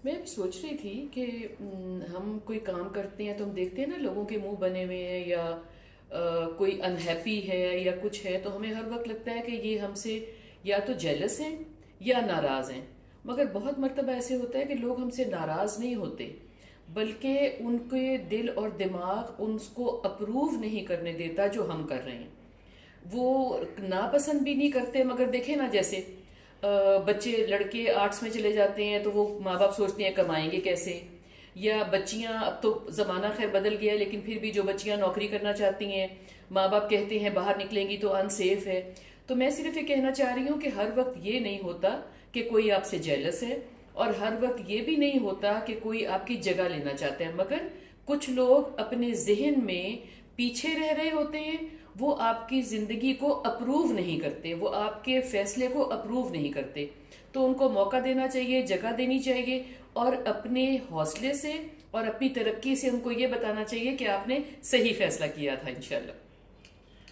मैं भी सोच रही थी कि हम कोई काम करते हैं तो हम देखते हैं ना लोगों के मुंह बने हुए हैं या कोई अनहैप्पी है या कुछ है, तो हमें हर वक्त लगता है कि ये हमसे या तो जेलस हैं या नाराज हैं। मगर बहुत मर्तबा ऐसे होता है कि लोग हमसे नाराज नहीं होते, बल्कि उनके दिल और दिमाग उनको अप्रूव नहीं करने देता जो हम कर रहे हैं। वो नापसंद भी नहीं करते, मगर देखे ना जैसे बच्चे लड़के आर्ट्स में चले जाते हैं तो वो माँ बाप सोचते हैं कमाएंगे कैसे। या बच्चियां, अब तो जमाना खैर बदल गया है, लेकिन फिर भी जो बच्चियां नौकरी करना चाहती हैं, माँ बाप कहते हैं बाहर निकलेंगी तो अनसेफ है। तो मैं सिर्फ ये कहना चाह रही हूँ कि हर वक्त ये नहीं होता कि कोई आपसे जेलस है, और हर वक्त ये भी नहीं होता कि कोई आपकी जगह लेना चाहता है। मगर कुछ लोग अपने जहन में पीछे रह रहे होते हैं, वो आपकी जिंदगी को अप्रूव नहीं करते, वो आपके फैसले को अप्रूव नहीं करते। तो उनको मौका देना चाहिए, जगह देनी चाहिए, और अपने हौसले से और अपनी तरक्की से उनको ये बताना चाहिए कि आपने सही फैसला किया था इंशाल्लाह।